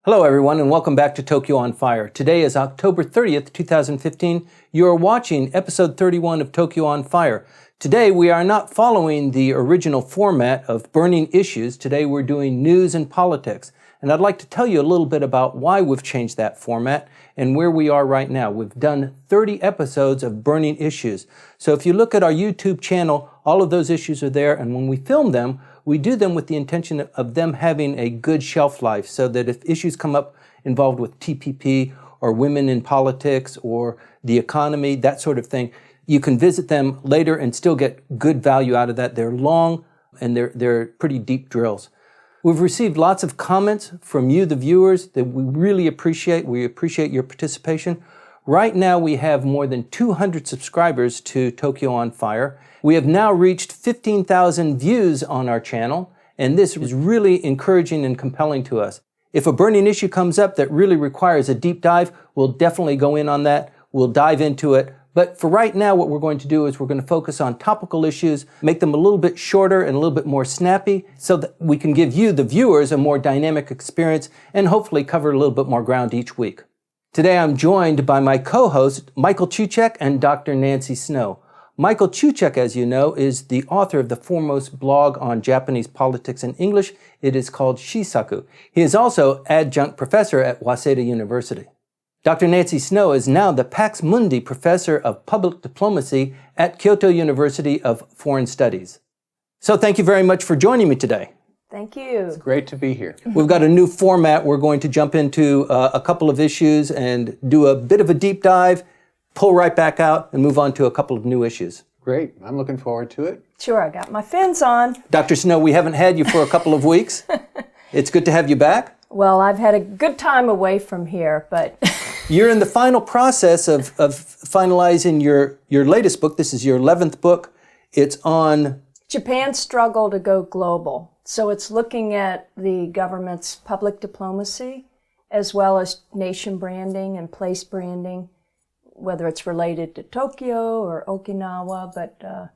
Hello everyone and welcome back to Tokyo on Fire. Today is October 30th, 2015. You are watching episode 31 of Tokyo on Fire. Today we are not following the original format of burning issues. Today we're doing news and politics. And I'd like to tell you a little bit about why we've changed that format and where we are right now. We've done 30 episodes of burning issues. So if you look at our YouTube channel, all of those issues are there, and when we film them, we do them with the intention of them having a good shelf life so that if issues come up involved with TPP or women in politics or the economy, that sort of thing, you can visit them later and still get good value out of that. They're long and they're pretty deep drills. We've received lots of comments from you, the viewers, that we really appreciate. We appreciate your participation. Right now we have more than 200 subscribers to Tokyo on Fire. We have now reached 15,000 views on our channel, and this is really encouraging and compelling to us. If a burning issue comes up that really requires a deep dive, we'll definitely go in on that. We'll dive into it. But for right now, what we're going to do is we're going to focus on topical issues, make them a little bit shorter and a little bit more snappy so that we can give you, the viewers, a more dynamic experience and hopefully cover a little bit more ground each week. Today I'm joined by my co-host, Michael Cucek and Dr. Nancy Snow. Michael Cucek, as you know, is the author of the foremost blog on Japanese politics in English. It is called Shisaku. He is also adjunct professor at Waseda University. Dr. Nancy Snow is now the Pax Mundi Professor of Public Diplomacy at Kyoto University of Foreign Studies. So thank you very much for joining me today. Thank you. It's great to be here. We've got a new format. We're going to jump into a couple of issues and do a bit of a deep dive, pull right back out, and move on to a couple of new issues. Great. I'm looking forward to it. Sure, I got my fins on. Dr. Snow, we haven't had you for a couple of weeks. It's good to have you back. Well, I've had a good time away from here, but... You're in the final process of finalizing your latest book. This is your 11th book. It's on... Japan's struggle to go global. So it's looking at the government's public diplomacy as well as nation branding and place branding, whether it's related to Tokyo or Okinawa, but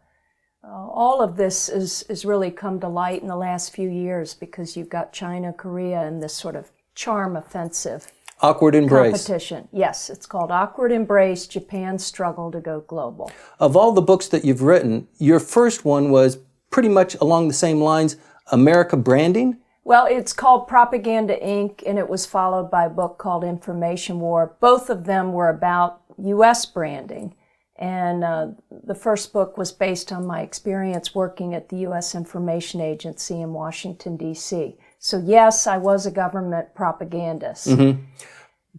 all of this is really come to light in the last few years because you've got China, Korea, and this sort of charm offensive. Awkward Embrace. Competition. Yes, it's called Awkward Embrace, Japan's Struggle to Go Global. Of all the books that you've written, your first one was pretty much along the same lines, America Branding? Well, it's called Propaganda Inc., and it was followed by a book called Information War. Both of them were about U.S. branding, and the first book was based on my experience working at the U.S. Information Agency in Washington, D.C. So yes, I was a government propagandist. Mm-hmm.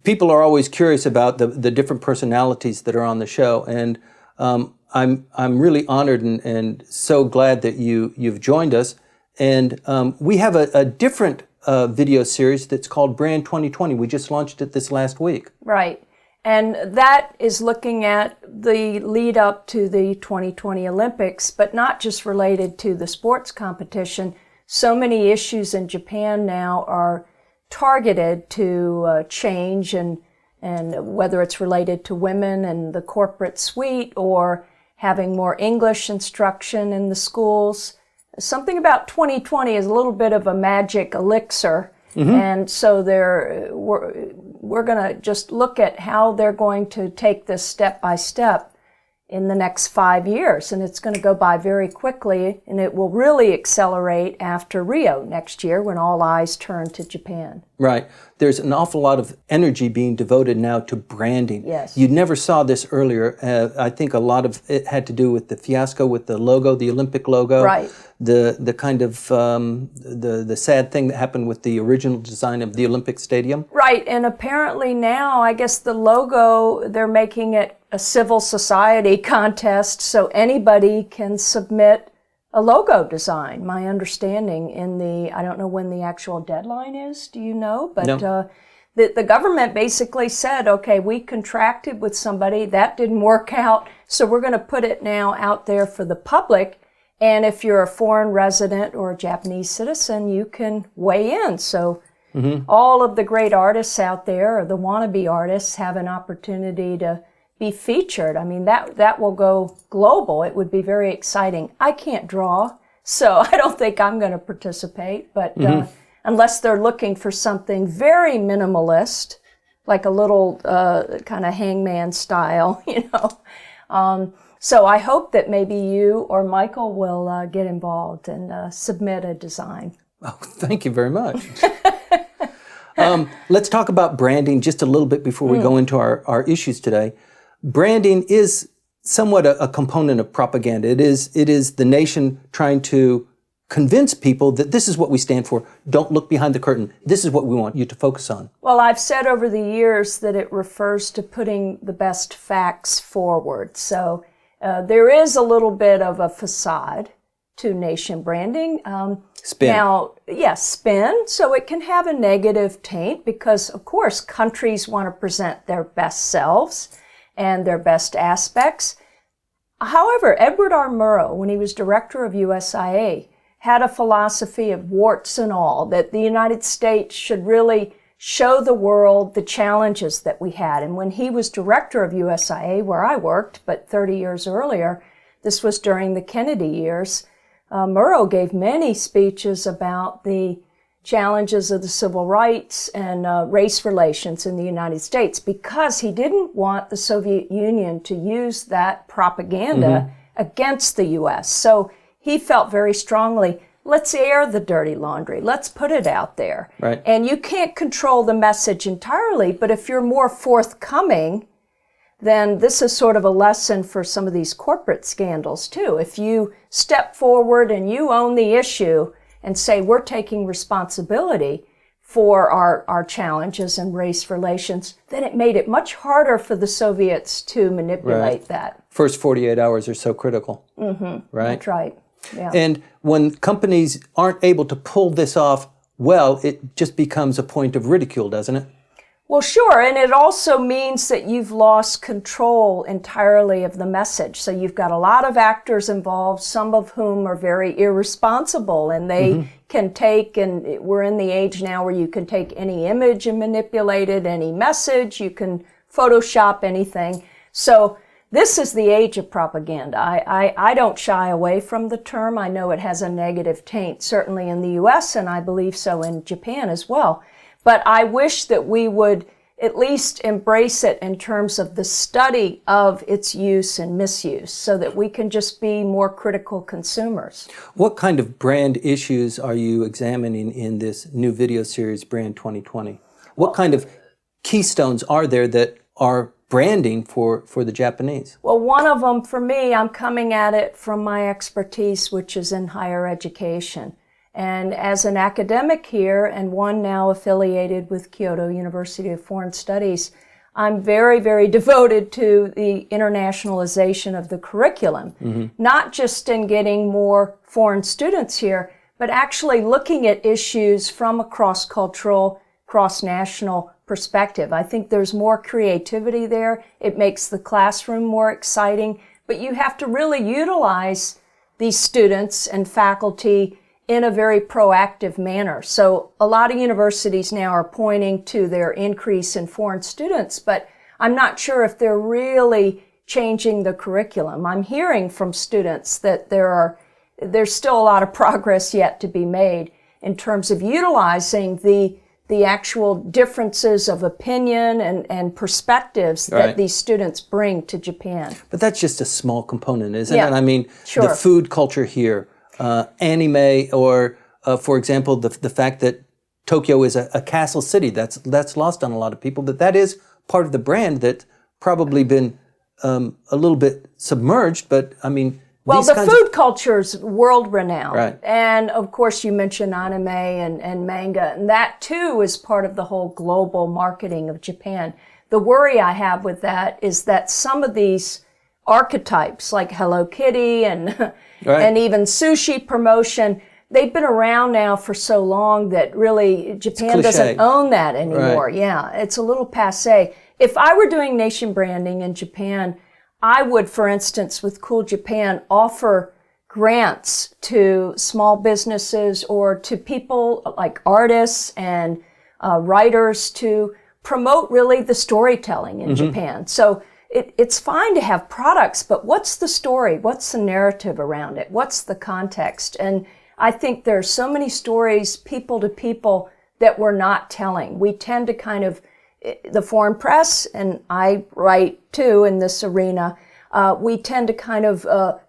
People are always curious about the different personalities that are on the show, and I'm really honored and so glad that you've joined us. And we have a different video series that's called Brand 2020. We just launched it this last week. Right. And that is looking at the lead up to the 2020 Olympics, but not just related to the sports competition. So many issues in Japan now are targeted to change, and whether it's related to women and the corporate suite or having more English instruction in the schools. Something about 2020 is a little bit of a magic elixir, and so we're going to just look at how they're going to take this step by step in the next 5 years, and it's going to go by very quickly, and it will really accelerate after Rio next year when all eyes turn to Japan. Right. There's an awful lot of energy being devoted now to branding. Yes. You never saw this earlier. I think a lot of it had to do with the fiasco with the logo, the Olympic logo. Right. The kind of the sad thing that happened with the original design of the Olympic Stadium. Right, and apparently now, I guess the logo, they're making it a civil society contest, so anybody can submit a logo design. My understanding I don't know when the actual deadline is, do you know? But no. The government basically said, okay, we contracted with somebody, that didn't work out, so we're going to put it now out there for the public. And if you're a foreign resident or a Japanese citizen, you can weigh in. So all of the great artists out there, or the wannabe artists, have an opportunity to be featured. I mean, that will go global. It would be very exciting. I can't draw, so I don't think I'm going to participate, but unless they're looking for something very minimalist, like a little kind of hangman style, So I hope that maybe you or Michael will get involved and submit a design. Oh, thank you very much. Let's talk about branding just a little bit before we go into our issues today. Branding is somewhat a component of propaganda. It is the nation trying to convince people that this is what we stand for. Don't look behind the curtain. This is what we want you to focus on. Well, I've said over the years that it refers to putting the best facts forward. So there is a little bit of a facade to nation branding. Spin. Now, yes, spin. So it can have a negative taint because, of course, countries want to present their best selves and their best aspects. However, Edward R. Murrow, when he was director of USIA, had a philosophy of warts and all, that the United States should really show the world the challenges that we had. And when he was director of USIA, where I worked, but 30 years earlier, this was during the Kennedy years, Murrow gave many speeches about the challenges of the civil rights and race relations in the United States because he didn't want the Soviet Union to use that propaganda against the U.S. So he felt very strongly, let's air the dirty laundry. Let's put it out there. Right. And you can't control the message entirely, but if you're more forthcoming, then this is sort of a lesson for some of these corporate scandals too. If you step forward and you own the issue and say we're taking responsibility for our challenges in race relations, then it made it much harder for the Soviets to manipulate that. First 48 hours are so critical. Right? That's right. Yeah. And when companies aren't able to pull this off well, it just becomes a point of ridicule, doesn't it? Well, sure, and it also means that you've lost control entirely of the message. So you've got a lot of actors involved, some of whom are very irresponsible, and they can take, and we're in the age now where you can take any image and manipulate it, any message, you can Photoshop anything. So this is the age of propaganda. I don't shy away from the term. I know it has a negative taint, certainly in the U.S., and I believe so in Japan as well. But I wish that we would at least embrace it in terms of the study of its use and misuse so that we can just be more critical consumers. What kind of brand issues are you examining in this new video series, Brand 2020? What kind of keystones are there that are branding for the Japanese? Well, one of them for me, I'm coming at it from my expertise, which is in higher education. And as an academic here, and one now affiliated with Kyoto University of Foreign Studies, I'm very, very devoted to the internationalization of the curriculum, not just in getting more foreign students here, but actually looking at issues from a cross-cultural, cross-national perspective. I think there's more creativity there. It makes the classroom more exciting, but you have to really utilize these students and faculty in a very proactive manner. So a lot of universities now are pointing to their increase in foreign students, but I'm not sure if they're really changing the curriculum. I'm hearing from students that there's still a lot of progress yet to be made in terms of utilizing the actual differences of opinion and perspectives that these students bring to Japan. But that's just a small component, isn't it? I mean, sure. The food culture here, anime, or for example, the fact that Tokyo is a castle city, that's lost on a lot of people, but that is part of the brand that's probably been a little bit submerged, but I mean... Well, the food culture's world-renowned. Right. And, of course, you mentioned anime and manga, and that, too, is part of the whole global marketing of Japan. The worry I have with that is that some of these archetypes, like Hello Kitty and and even sushi promotion, they've been around now for so long that really Japan doesn't own that anymore. Right. Yeah, it's a little passé. If I were doing nation branding in Japan, I would, for instance, with Cool Japan, offer grants to small businesses or to people like artists and writers to promote really the storytelling in Japan. So it's fine to have products, but what's the story? What's the narrative around it? What's the context? And I think there are so many stories, people to people, that we're not telling. We tend to kind of, the foreign press, and I write too in this arena, we tend to kind of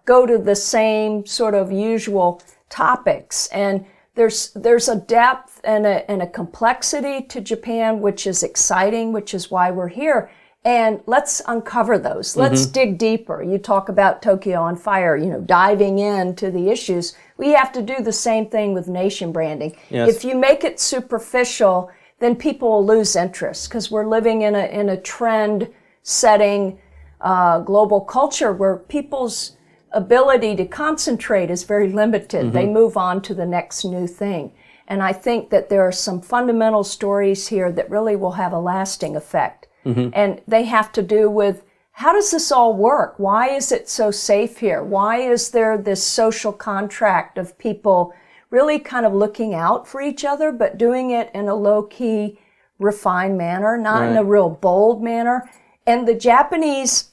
go to the same sort of usual topics. And there's a depth and a complexity to Japan, which is exciting, which is why we're here. And let's uncover those. Let's dig deeper. You talk about Tokyo on Fire, diving into the issues. We have to do the same thing with nation branding. Yes. If you make it superficial, then people will lose interest, because we're living in a trend-setting global culture where people's ability to concentrate is very limited. They move on to the next new thing. And I think that there are some fundamental stories here that really will have a lasting effect. And they have to do with, how does this all work? Why is it so safe here? Why is there this social contract of people really kind of looking out for each other, but doing it in a low-key, refined manner, not in a real bold manner? And the Japanese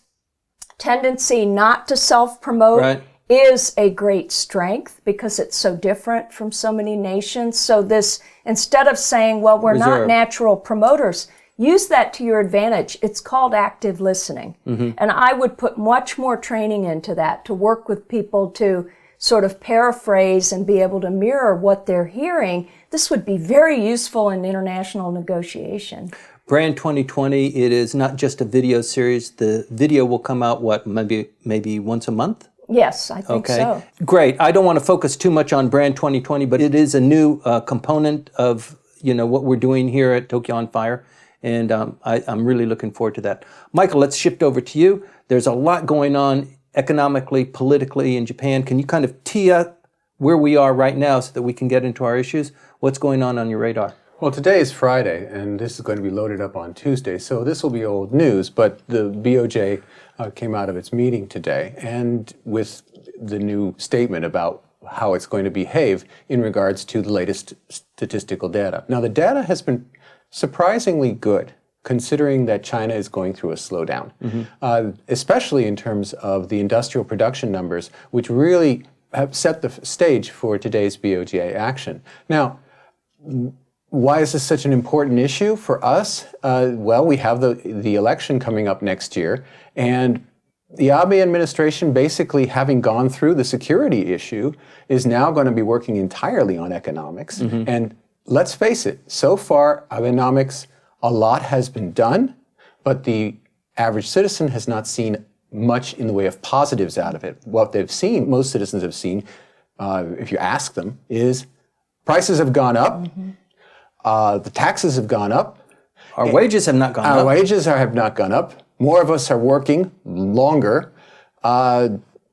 tendency not to self-promote is a great strength, because it's so different from so many nations. So this, instead of saying, well, we're not natural promoters, use that to your advantage. It's called active listening. And I would put much more training into that, to work with people to sort of paraphrase and be able to mirror what they're hearing. This would be very useful in international negotiation. Brand 2020, it is not just a video series. The video will come out, maybe once a month? Yes, I think so. Great. I don't want to focus too much on Brand 2020, but it is a new component of what we're doing here at Tokyo on Fire. And I'm really looking forward to that. Michael, let's shift over to you. There's a lot going on economically, politically in Japan. Can you kind of tee up where we are right now so that we can get into our issues? What's going on your radar? Well, today is Friday, and this is going to be loaded up on Tuesday, so this will be old news, but the BOJ came out of its meeting today, and with the new statement about how it's going to behave in regards to the latest statistical data. Now, the data has been surprisingly good, considering that China is going through a slowdown, especially in terms of the industrial production numbers, which really have set the stage for today's BOJ action. Now, why is this such an important issue for us? Well, we have the election coming up next year, and the Abe administration, basically having gone through the security issue, is now going to be working entirely on economics. And let's face it, so far, Abenomics, a lot has been done, but the average citizen has not seen much in the way of positives out of it. What they've seen, most citizens have seen, if you ask them, is prices have gone up, the taxes have gone up. Our wages have not gone up. Our wages have not gone up. More of us are working longer.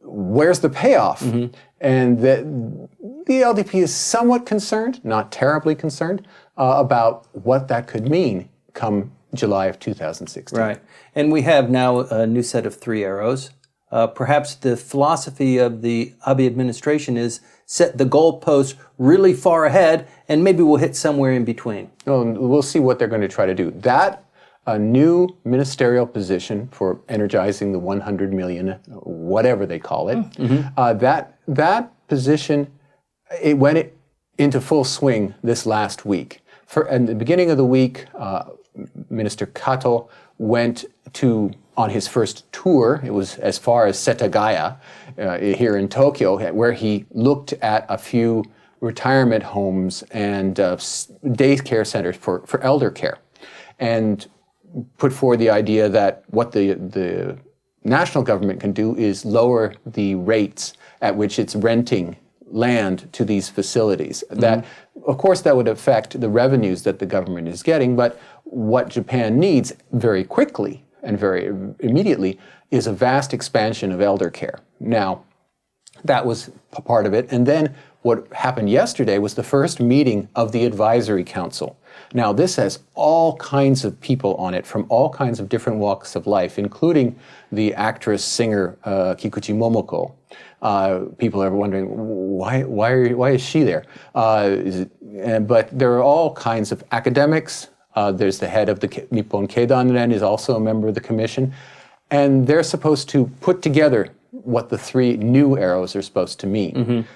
Where's the payoff? And the LDP is somewhat concerned, not terribly concerned, about what that could mean come July of 2016. Right. And we have now a new set of 3 arrows. Perhaps the philosophy of the Abe administration is set the goalposts really far ahead, and maybe we'll hit somewhere in between. Well, we'll see what they're going to try to do. That new ministerial position for energizing the 100 million, whatever they call it, that position, it went into full swing this last week. At the beginning of the week, Minister Kato went on his first tour. It was as far as Setagaya here in Tokyo, where he looked at a few retirement homes and daycare centers for elder care, and put forward the idea that what the national government can do is lower the rates at which it's renting land to these facilities. That, of course, that would affect the revenues that the government is getting, but what Japan needs very quickly and very immediately is a vast expansion of elder care. Now, that was part of it. And then what happened yesterday was the first meeting of the advisory council. Now, this has all kinds of people on it from all kinds of different walks of life, including the actress, singer Kikuchi Momoko. People are wondering, why is she there? But there are all kinds of academics. There's the head of the Nippon Keidanren is also a member of the commission. And they're supposed to put together what the 3 new arrows are supposed to mean.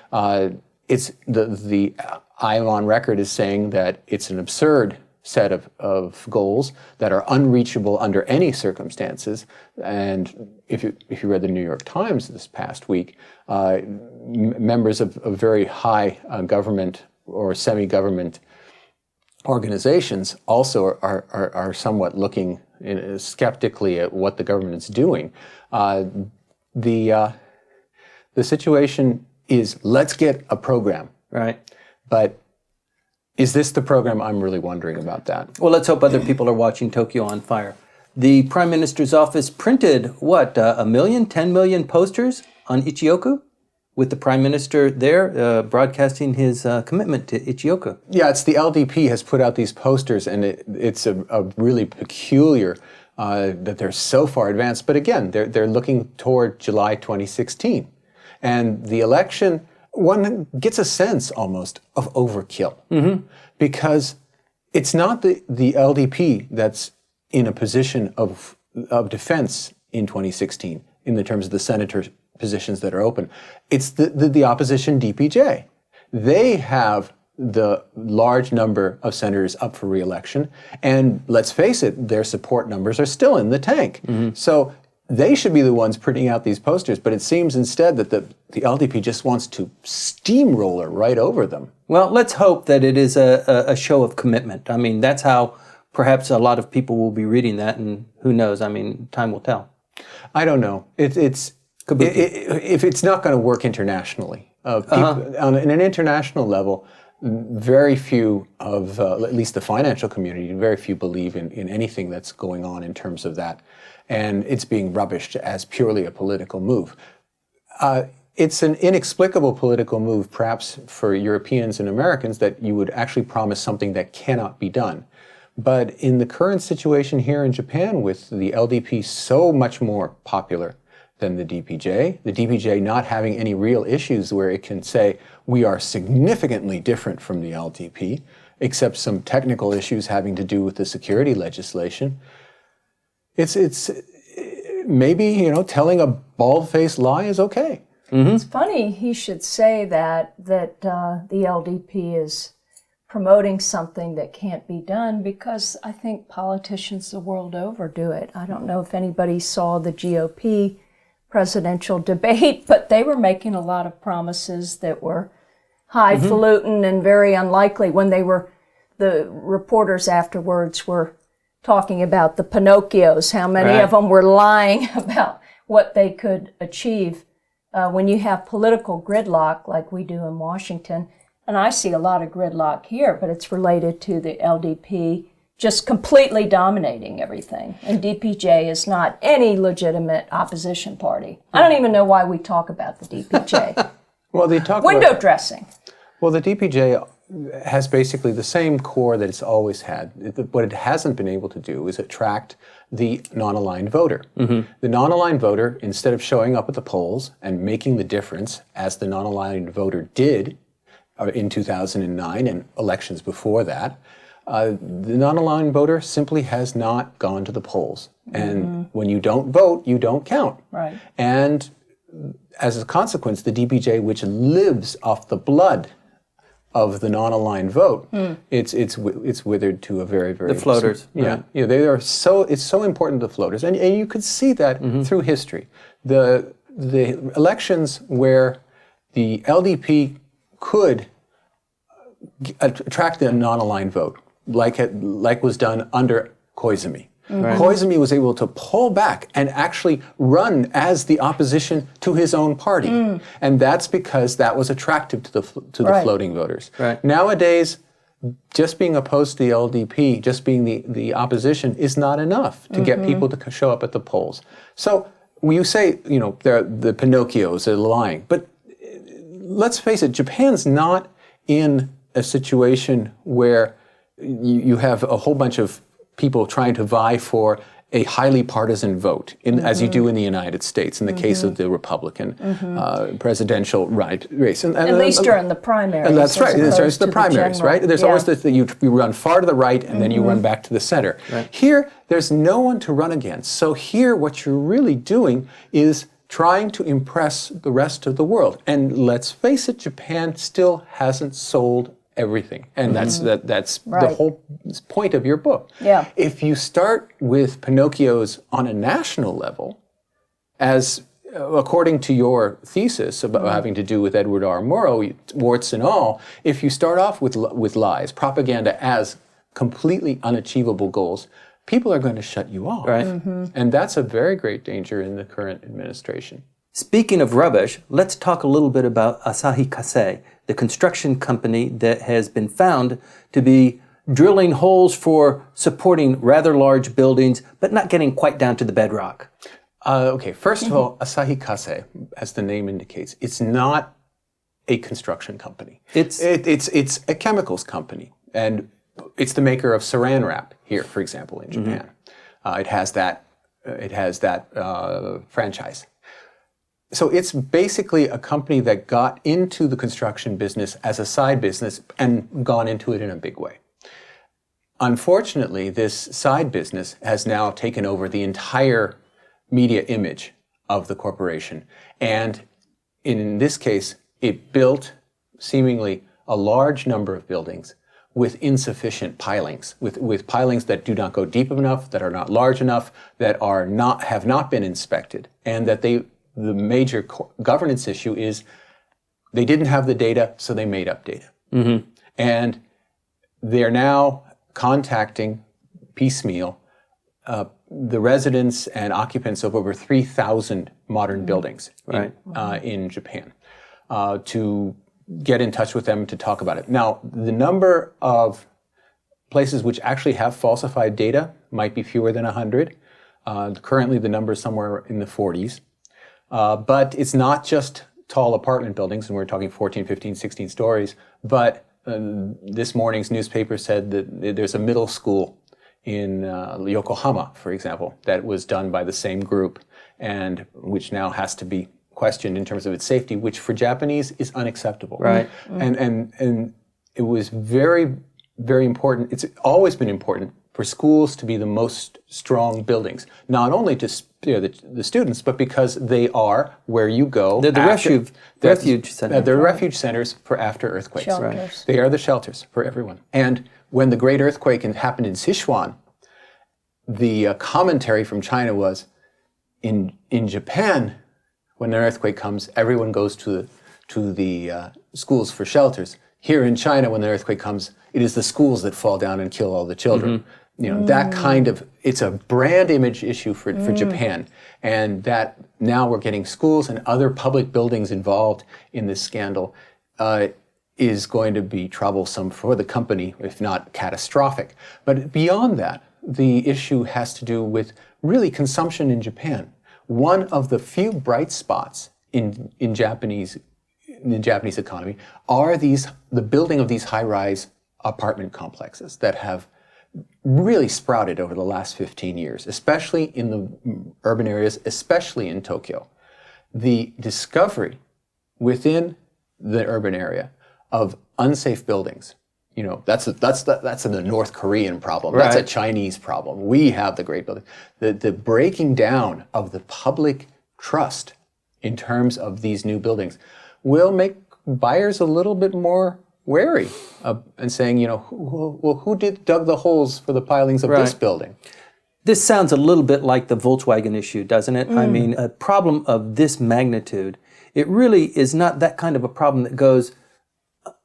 the I'm on record as saying that it's an absurd set of goals that are unreachable under any circumstances. And if you read the New York Times this past week, members of very high government or semi-government organizations also are somewhat looking skeptically at what the government's doing. The situation is, let's get a program. Right. But is this the program? I'm really wondering about that. Well, let's hope other people are watching Tokyo on Fire. The Prime Minister's office printed, 10 million posters on Ichioku, with the Prime Minister there broadcasting his commitment to Ichioku. Yeah, it's the LDP has put out these posters, and it's a really peculiar that they're so far advanced. But again, they're looking toward July 2016. And the election, one gets a sense almost of overkill, because it's not the LDP that's in a position of defense in 2016 in the terms of the senator positions that are open. It's the opposition DPJ. They have the large number of senators up for re-election, and let's face it, their support numbers are still in the tank. So they should be the ones printing out these posters, but it seems instead that the LDP just wants to steamroller right over them. Well, let's hope that it is a show of commitment. I mean, that's how perhaps a lot of people will be reading that, and who knows? I mean, time will tell. I don't know. If it's not going to work internationally, on an international level, very few of, at least the financial community, very few believe in anything that's going on in terms of that. And it's being rubbished as purely a political move. It's an inexplicable political move, perhaps for Europeans and Americans, that you would actually promise something that cannot be done. But in the current situation here in Japan, with the LDP so much more popular than the DPJ not having any real issues where it can say, we are significantly different from the LDP, except some technical issues having to do with the security legislation. It's maybe, telling a bald-faced lie is okay. It's funny he should say that the LDP is promoting something that can't be done, because I think politicians the world over do it. I don't know if anybody saw the GOP presidential debate, but they were making a lot of promises that were highfalutin and very unlikely. When the reporters afterwards were talking about the Pinocchios, how many of them were lying about what they could achieve. When you have political gridlock like we do in Washington, and I see a lot of gridlock here, but it's related to the LDP just completely dominating everything. And DPJ is not any legitimate opposition party. I don't even know why we talk about the DPJ. Well, they talk window dressing. Well, the DPJ has basically the same core that it's always had. What it hasn't been able to do is attract the non-aligned voter. The non-aligned voter, instead of showing up at the polls and making the difference, as the non-aligned voter did in 2009 and elections before that, the non-aligned voter simply has not gone to the polls. And when you don't vote, you don't count. Right. And as a consequence, the DPJ, which lives off the blood of the non-aligned vote, it's withered to a very, very... The floaters. Yeah, they are so, it's so important to the floaters. And you could see that through history. The elections where the LDP could attract the non-aligned vote, like was done under Koizumi. Koizumi was able to pull back and actually run as the opposition to his own party. And that's because that was attractive to the floating voters. Nowadays, just being opposed to the LDP, just being the opposition, is not enough to get people to show up at the polls. So when you say, the Pinocchios are lying, but let's face it, Japan's not in a situation where you have a whole bunch of people trying to vie for a highly partisan vote, as you do in the United States, in the case of the Republican presidential race. And at least during the primaries. And that's right. There's the primaries, right? There's always you run far to the right, and then you run back to the center. Here, there's no one to run against. So here, what you're really doing is trying to impress the rest of the world. And let's face it, Japan still hasn't sold everything. And that's the whole point of your book. Yeah. If you start with Pinocchios on a national level, as according to your thesis about having to do with Edward R. Murrow, warts and all, if you start off with lies, propaganda as completely unachievable goals, people are going to shut you off. Right. And that's a very great danger in the current administration. Speaking of rubbish, let's talk a little bit about Asahi Kasei, the construction company that has been found to be drilling holes for supporting rather large buildings, but not getting quite down to the bedrock. Okay, first of all, Asahi Kasei, as the name indicates, it's not a construction company. It's a chemicals company, and it's the maker of Saran wrap here, for example, in Japan. It has that franchise. So it's basically a company that got into the construction business as a side business and gone into it in a big way. Unfortunately, this side business has now taken over the entire media image of the corporation. And in this case, it built seemingly a large number of buildings with insufficient pilings, with pilings that do not go deep enough, that are not large enough, that have not been inspected. And that the major governance issue is they didn't have the data, so they made up data. And they're now contacting piecemeal the residents and occupants of over 3,000 modern buildings in Japan to get in touch with them to talk about it. Now, the number of places which actually have falsified data might be fewer than 100. Currently, the number is somewhere in the 40s. But it's not just tall apartment buildings, and we're talking 14, 15, 16 stories, but this morning's newspaper said that there's a middle school in Yokohama, for example, that was done by the same group, and which now has to be questioned in terms of its safety, which for Japanese is unacceptable. Right. And it was very, very important. It's always been important for schools to be the most strong buildings, not only to spare the students, but because they are where you go. They're the refuge centers. They're refuge centers for after earthquakes. Shelters. Right. They are the shelters for everyone. And when the great earthquake happened in Sichuan, the commentary from China was, in Japan, when an earthquake comes, everyone goes to the schools for shelters. Here in China, when the earthquake comes, it is the schools that fall down and kill all the children. You know, that kind of, it's a brand image issue for Japan. And that now we're getting schools and other public buildings involved in this scandal is going to be troublesome for the company, if not catastrophic. But beyond that, the issue has to do with really consumption in Japan. One of the few bright spots in the Japanese economy are the building of these high-rise apartment complexes that have really sprouted over the last 15 years, especially in the urban areas, especially in Tokyo. The discovery within the urban area of unsafe buildings, you know, that's a North Korean problem. That's a Chinese problem. We have the great building. The breaking down of the public trust in terms of these new buildings will make buyers a little bit more wary and saying, you know, who dug the holes for the pilings of this building? This sounds a little bit like the Volkswagen issue, doesn't it? I mean, a problem of this magnitude, it really is not that kind of a problem that goes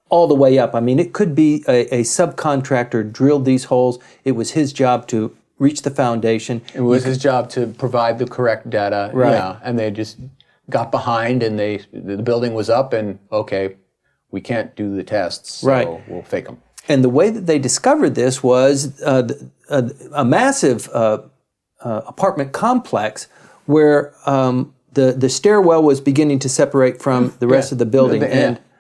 all the way up. I mean, it could be a subcontractor drilled these holes. It was his job to reach the foundation. It was his job to provide the correct data. Right. Yeah, and they just got behind and the building was up and, okay, we can't do the tests, so we'll fake them. And the way that they discovered this was a massive apartment complex where the stairwell was beginning to separate from the rest of the building.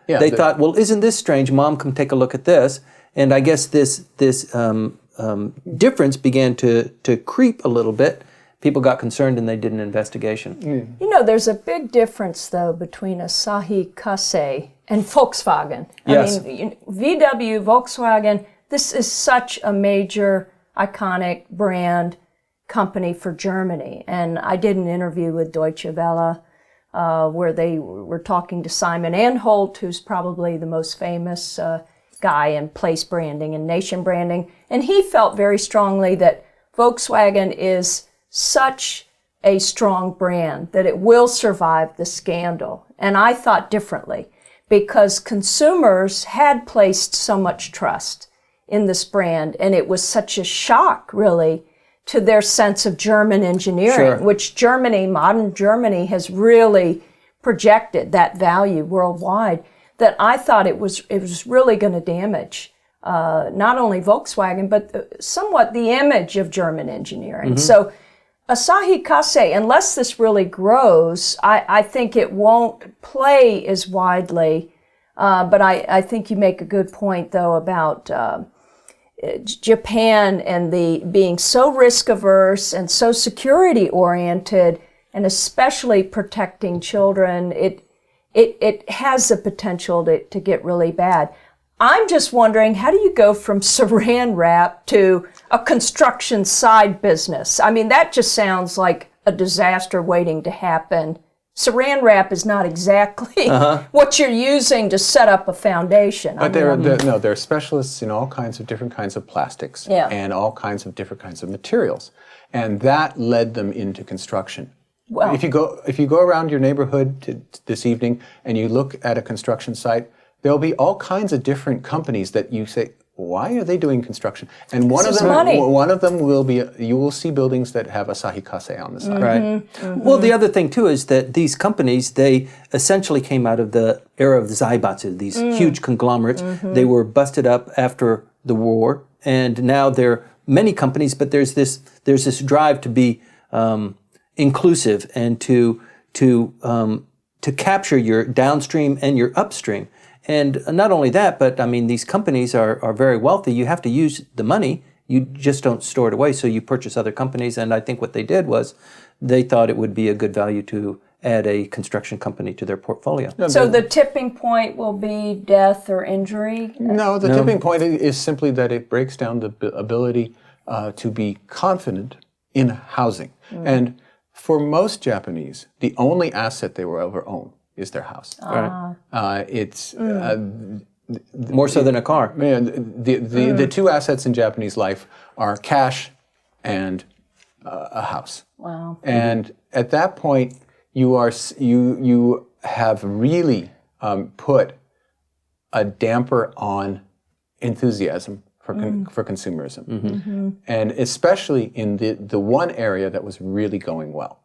They thought, well, isn't this strange? Mom, come take a look at this. And I guess this difference began to creep a little bit. People got concerned and they did an investigation. You know, there's a big difference, though, between Asahi Kasei and Volkswagen. Yes. I mean, VW, Volkswagen, this is such a major, iconic brand company for Germany. And I did an interview with Deutsche Welle where they were talking to Simon Anholt, who's probably the most famous guy in place branding and nation branding. And he felt very strongly that Volkswagen is such a strong brand that it will survive the scandal. And I thought differently, because consumers had placed so much trust in this brand, and it was such a shock, really, to their sense of German engineering, which Germany, modern Germany, has really projected that value worldwide, that I thought it was really going to damage not only Volkswagen, but somewhat the image of German engineering. So Asahi Kasei, unless this really grows, I think it won't play as widely. But I think you make a good point, though, about Japan and the being so risk averse and so security oriented, and especially protecting children. It has the potential to get really bad. I'm just wondering, how do you go from saran wrap to a construction side business? I mean, that just sounds like a disaster waiting to happen. Saran wrap is not exactly what you're using to set up a foundation. But there are specialists in all kinds of different kinds of plastics and all kinds of different kinds of materials, and that led them into construction. Well, if you go around your neighborhood this evening and you look at a construction site, there'll be all kinds of different companies that you say, why are they doing construction? And one of them will be, you will see buildings that have Asahi Kasei on the side. Right. Well, the other thing too is that these companies, they essentially came out of the era of the Zaibatsu, these huge conglomerates. They were busted up after the war, and now there are many companies, but there's this drive to be inclusive and to capture your downstream and your upstream. And not only that, but I mean, these companies are very wealthy. You have to use the money. You just don't store it away. So you purchase other companies. And I think what they did was they thought it would be a good value to add a construction company to their portfolio. So the tipping point will be death or injury? No, the tipping point is simply that it breaks down the ability to be confident in housing. And for most Japanese, the only asset they will ever own is their house. It's more so than a car. The two assets in Japanese life are cash and a house. Wow! And at that point, you have really put a damper on enthusiasm for consumerism, and especially in the one area that was really going well,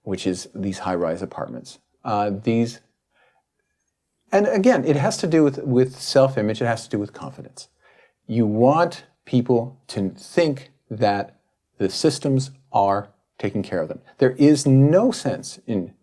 which is these high-rise apartments. And again, it has to do with self-image. It has to do with confidence. You want people to think that the systems are taking care of them. There is no sense in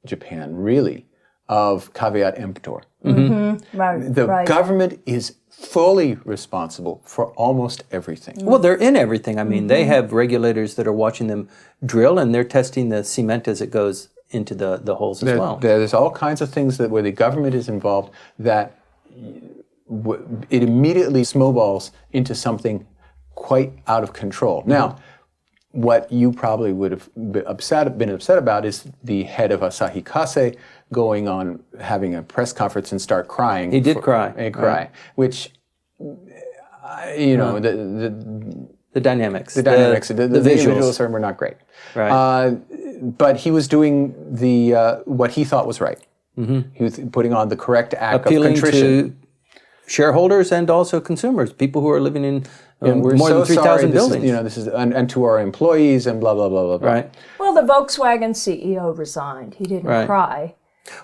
Japan, really, of caveat emptor. The government is fully responsible for almost everything. Well, they're in everything. I mean, they have regulators that are watching them drill, and they're testing the cement as it goes into the holes as well. There's all kinds of things where the government is involved that it immediately snowballs into something quite out of control. Now, what you probably would have been upset about is the head of Asahi Kasei going on having a press conference and start crying. He did cry. Which, the dynamics. The visuals were not great. Right. But he was doing what he thought was right. He was putting on the correct act appealing of contrition. To shareholders and also consumers, people who are living in more than 3,000 buildings. This is and to our employees and blah blah blah blah blah. Right. Well, the Volkswagen CEO resigned. He didn't cry.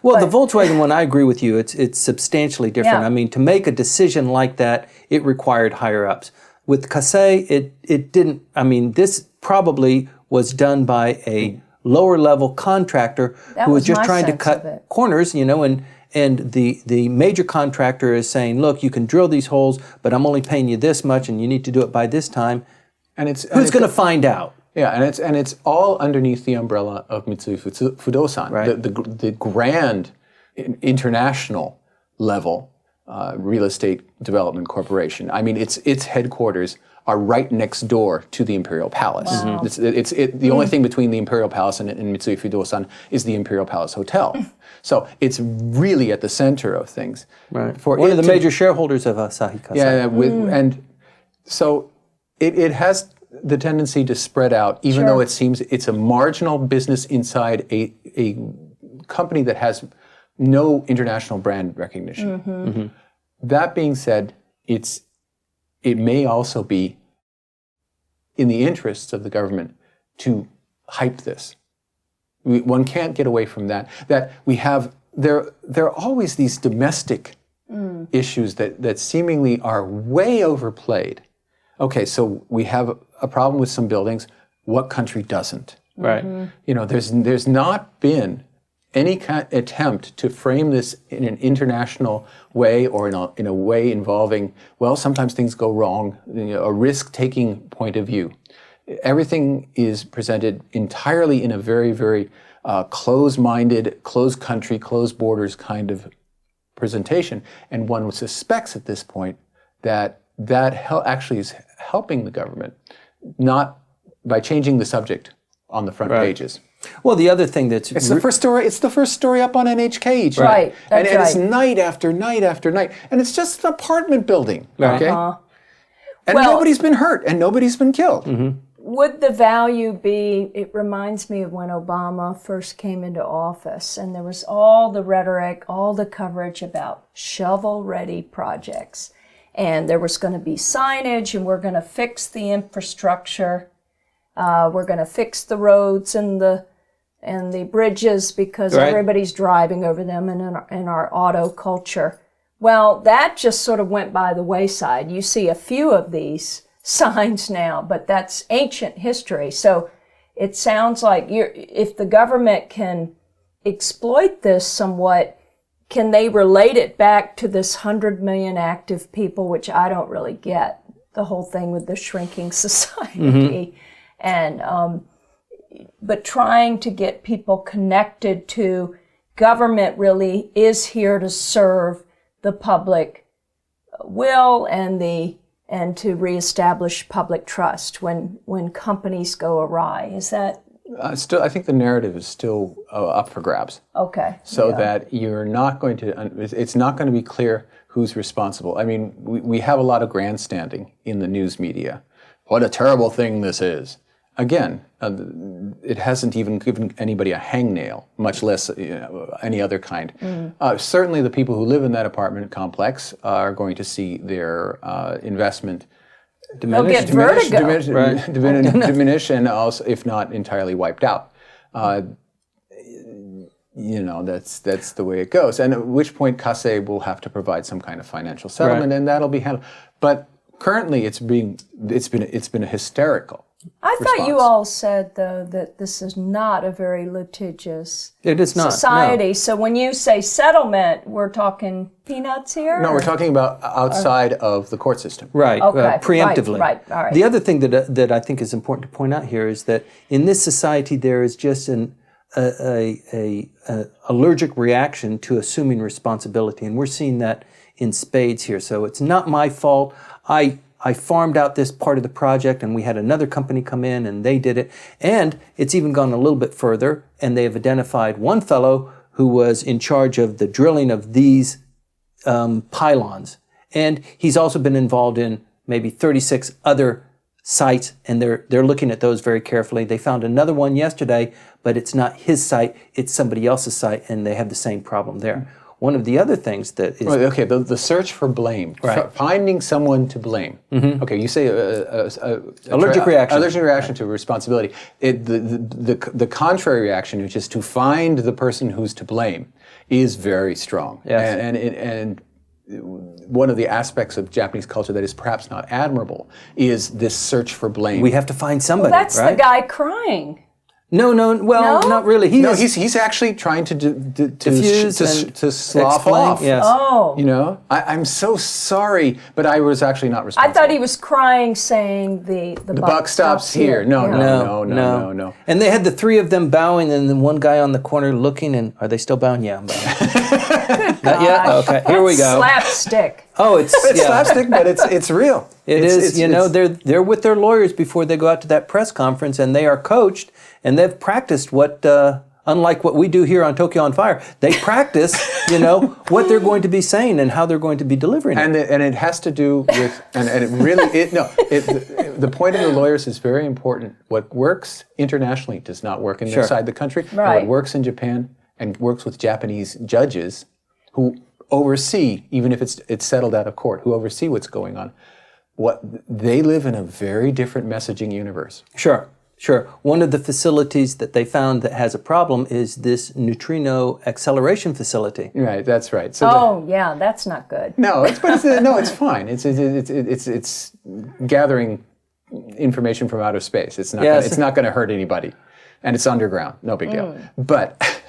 Well, the Volkswagen one, I agree with you. It's substantially different. Yeah. I mean, to make a decision like that, it required higher ups. With Kasei, it didn't. I mean, this probably was done by a lower level contractor who was just trying to cut corners, and the major contractor is saying, look, you can drill these holes, but I'm only paying you this much, and you need to do it by this time. And who's going to find out? Yeah, and it's all underneath the umbrella of Mitsui Fudosan, the grand international level real estate development corporation. I mean, its headquarters are right next door to the Imperial Palace. Wow. The only thing between the Imperial Palace and Mitsui Fudosan is the Imperial Palace Hotel. So it's really at the center of things. Right. One of the major shareholders of Asahi Kasei. Yeah, and so it has the tendency to spread out, even though it seems it's a marginal business inside a company that has no international brand recognition. That being said, it may also be in the interests of the government to hype this. One can't get away from that. That we have there are always these domestic issues that seemingly are way overplayed. Okay, so we have a problem with some buildings. What country doesn't? Right. You know, there's not been any attempt to frame this in an international way or in a way involving, well, sometimes things go wrong, a risk-taking point of view. Everything is presented entirely in a very, very closed-minded, closed country, closed borders kind of presentation. And one suspects at this point that actually is helping the government, not by changing the subject on the front pages. Well, the other thing that's it's the first story. It's the first story up on NHK each night. Right. And it's night after night after night, and it's just an apartment building. Okay. And nobody's been hurt, and nobody's been killed. Would the value be, it reminds me of when Obama first came into office, and there was all the rhetoric, all the coverage about shovel-ready projects. And there was going to be signage, and we're going to fix the infrastructure. We're going to fix the roads and the bridges because everybody's driving over them in our auto culture. Well, that just sort of went by the wayside. You see a few of these signs now, but that's ancient history. So it sounds like if the government can exploit this somewhat, can they relate it back to this 100 million active people, which I don't really get, the whole thing with the shrinking society. And but trying to get people connected to government really is here to serve the public will and to reestablish public trust when companies go awry. Is that I think the narrative is still up for grabs. Okay. So that you're not going to, it's not going to be clear who's responsible. I mean, we have a lot of grandstanding in the news media. What a terrible thing this is. Again, it hasn't even given anybody a hangnail, much less any other kind. Certainly the people who live in that apartment complex are going to see their investment diminish, and also, if not entirely wiped out. That's the way it goes. And at which point Kasei will have to provide some kind of financial settlement, and that'll be handled. But currently, it's been a hysterical. I thought you all said, though, that this is not a very litigious society. No. So when you say settlement, we're talking peanuts here? No, we're talking about outside of the court system. Right, okay. Preemptively. Right. All right. The other thing that I think is important to point out here is that in this society there is just an allergic reaction to assuming responsibility, and we're seeing that in spades here. So it's not my fault. I farmed out this part of the project, and we had another company come in, and they did it. And it's even gone a little bit further, and they have identified one fellow who was in charge of the drilling of these pylons. And he's also been involved in maybe 36 other sites, and they're looking at those very carefully. They found another one yesterday, but it's not his site, it's somebody else's site, and they have the same problem there. One of the other things that is... Okay, the search for blame, finding someone to blame. Okay, you say allergic reaction. Allergic reaction to responsibility. The contrary reaction, which is to find the person who's to blame, is very strong. Yes. And one of the aspects of Japanese culture that is perhaps not admirable is this search for blame. We have to find somebody, that's the guy crying. No, not really. He's actually trying to slough off. Yes. Oh. You know, I'm so sorry, but I was actually not responsible. I thought he was crying, saying the buck stops here. No. And they had the three of them bowing, and then one guy on the corner looking, and are they still bowing? Yeah, I'm bowing. Not yet? Okay, here we go. Slapstick. Oh, it's slapstick, but it's real. They're with their lawyers before they go out to that press conference, and they are coached, and they've practiced what, unlike what we do here on Tokyo on Fire, they practice, what they're going to be saying and how they're going to be delivering it. And it has to do with, the point of the lawyers is very important. What works internationally does not work inside the country. Right. And what works in Japan and works with Japanese judges who oversee, even if it's settled out of court, who oversee what's going on. They live in a very different messaging universe. Sure. One of the facilities that they found that has a problem is this neutrino acceleration facility. Right, that's right. So that's not good. No, it's fine. It's gathering information from outer space. It's not going to hurt anybody, and it's underground. No big deal. But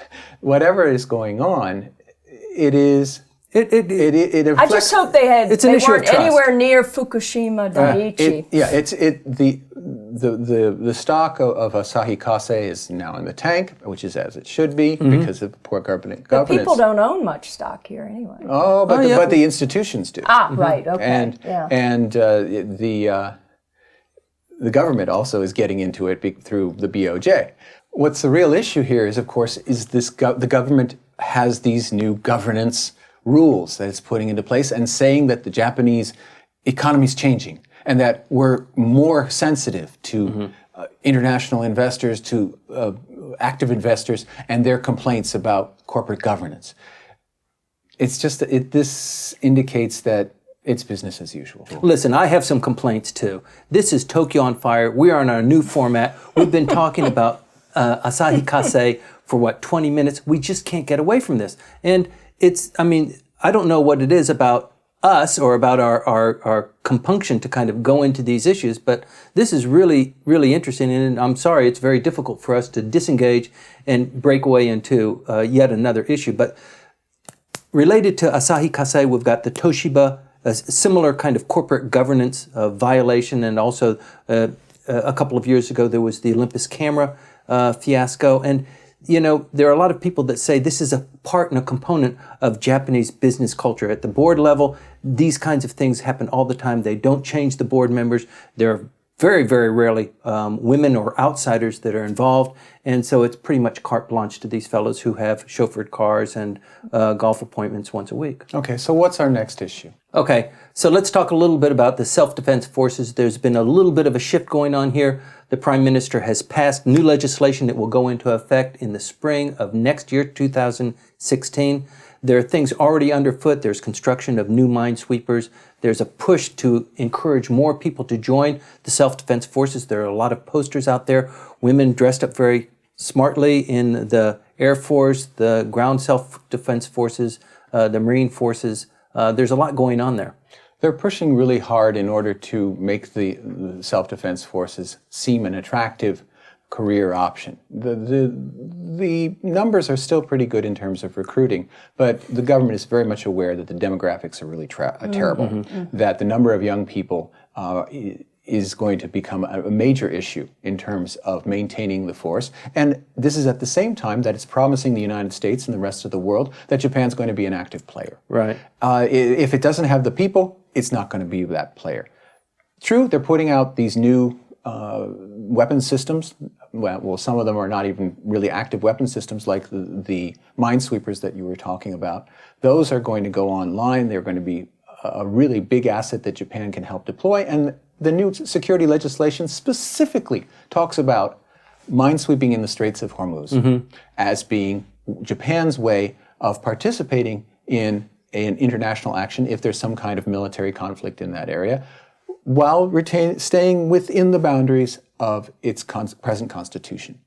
whatever is going on, it is. It affects, I just hope they weren't anywhere near Fukushima Daiichi. The stock of Asahi Kasei is now in the tank, which is as it should be because of poor governance. But people don't own much stock here anyway. But the institutions do. Right. Okay. And the government also is getting into it through the BOJ. What's the real issue here is, of course, the government has these new governance rules that it's putting into place and saying that the Japanese economy is changing and that we're more sensitive to international investors, to active investors, and their complaints about corporate governance. It's just this indicates that it's business as usual. Listen, I have some complaints too. This is Tokyo on Fire. We are in our new format. We've been talking about Asahi Kasei for 20 minutes. We just can't get away from this. And I don't know what it is about us or about our compunction to kind of go into these issues, but this is really, really interesting. And I'm sorry, it's very difficult for us to disengage and break away into yet another issue. But related to Asahi Kasei, we've got the Toshiba, a similar kind of corporate governance violation. And also a couple of years ago, there was the Olympus camera fiasco. And there are a lot of people that say this is a part and a component of Japanese business culture. At the board level, these kinds of things happen all the time. They don't change the board members. There are very, very rarely women or outsiders that are involved. And so it's pretty much carte blanche to these fellows who have chauffeured cars and golf appointments once a week. Okay, so what's our next issue? Okay, so let's talk a little bit about the self-defense forces. There's been a little bit of a shift going on here. The Prime Minister has passed new legislation that will go into effect in the spring of next year, 2016. There are things already underfoot. There's construction of new minesweepers. There's a push to encourage more people to join the self-defense forces. There are a lot of posters out there, women dressed up very smartly in the Air Force, the ground self-defense forces, the Marine forces. There's a lot going on there. They're pushing really hard in order to make the self-defense forces seem an attractive career option. The numbers are still pretty good in terms of recruiting, but the government is very much aware that the demographics are really terrible, that the number of young people is going to become a major issue in terms of maintaining the force. And this is at the same time that it's promising the United States and the rest of the world that Japan's going to be an active player. Right. If it doesn't have the people, it's not going to be that player. True, they're putting out these new weapon systems. Well, some of them are not even really active weapon systems, like the minesweepers that you were talking about. Those are going to go online. They're going to be a really big asset that Japan can help deploy. And the new security legislation specifically talks about minesweeping in the Straits of Hormuz as being Japan's way of participating in an international action if there's some kind of military conflict in that area, while staying within the boundaries of its present constitution.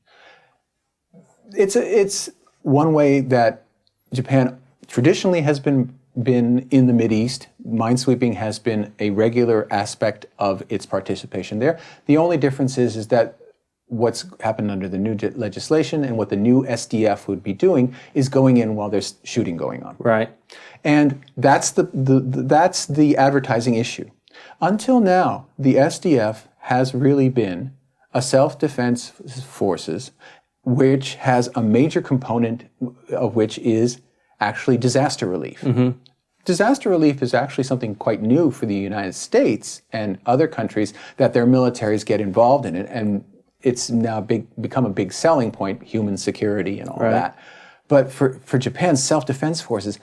It's one way that Japan traditionally has been in the Mideast. Minesweeping has been a regular aspect of its participation there. The only difference is that what's happened under the new legislation and what the new SDF would be doing is going in while there's shooting going on. Right. And that's the advertising issue. Until now, the SDF has really been a self-defense forces which has a major component of which is actually disaster relief. Disaster relief is actually something quite new for the United States and other countries, that their militaries get involved in it, and it's now become a big selling point, human security and all that. But for Japan's self-defense forces,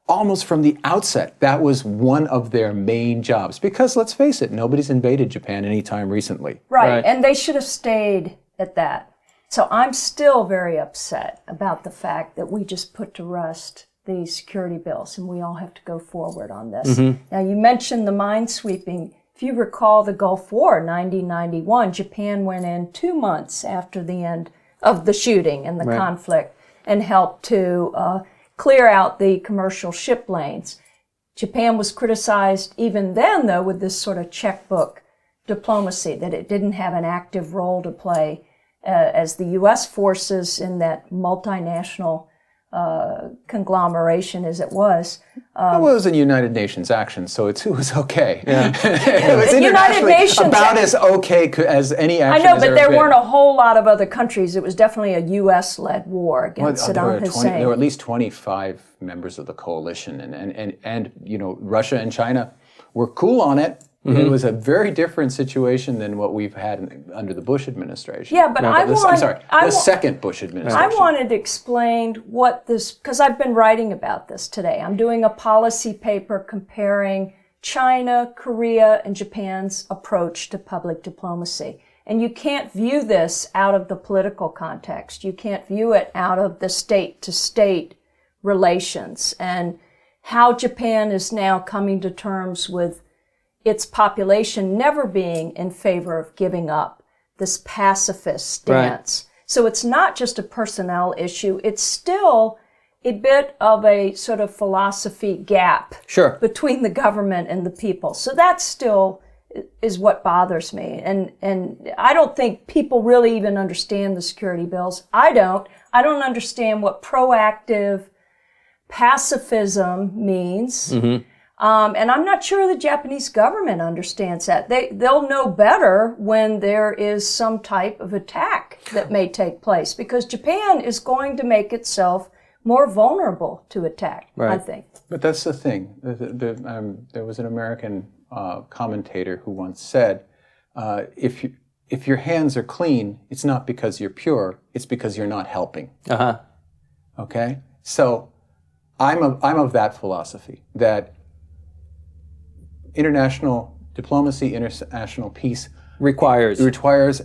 almost from the outset, that was one of their main jobs. Because let's face it, nobody's invaded Japan anytime recently. Right, and they should have stayed at that. So I'm still very upset about the fact that we just put to rest these security bills, and we all have to go forward on this. Now, you mentioned the minesweeping. If you recall the Gulf War, 1991, Japan went in 2 months after the end of the shooting and the conflict and helped to clear out the commercial ship lanes. Japan was criticized even then, though, with this sort of checkbook diplomacy, that it didn't have an active role to play as the U.S. forces in that multinational conglomeration as it was. It was a United Nations action, so it was okay. It was United Nations about as okay as any action. I know, but there weren't a whole lot of other countries. It was definitely a U.S.-led war against Saddam Hussein. There were at least 25 members of the coalition, and you know, Russia and China were cool on it. It was a very different situation than what we've had under the Bush administration. Yeah, but the second Bush administration. I wanted to explain what this, because I've been writing about this today. I'm doing a policy paper comparing China, Korea, and Japan's approach to public diplomacy. And you can't view this out of the political context. You can't view it out of the state-to-state relations and how Japan is now coming to terms with its population never being in favor of giving up this pacifist stance. So it's not just a personnel issue. It's still a bit of a sort of philosophy gap between the government and the people. So that still is what bothers me. And I don't think people really even understand the security bills. I don't understand what proactive pacifism means. And I'm not sure the Japanese government understands that. They'll know better when there is some type of attack that may take place, because Japan is going to make itself more vulnerable to attack, I think. But that's the thing. There was an American commentator who once said, if your hands are clean, it's not because you're pure, it's because you're not helping. Okay? So I'm of that philosophy, that international diplomacy, international peace requires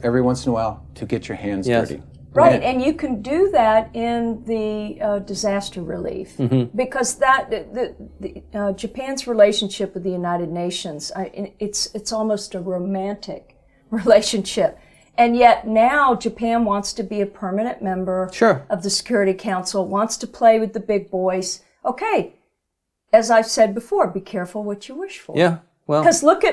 every once in a while to get your hands dirty. Right, and you can do that in the disaster relief, because Japan's relationship with the United Nations, it's almost a romantic relationship. And yet now Japan wants to be a permanent member of the Security Council, wants to play with the big boys. Okay, as I've said before, be careful what you wish for. Yeah, well, because look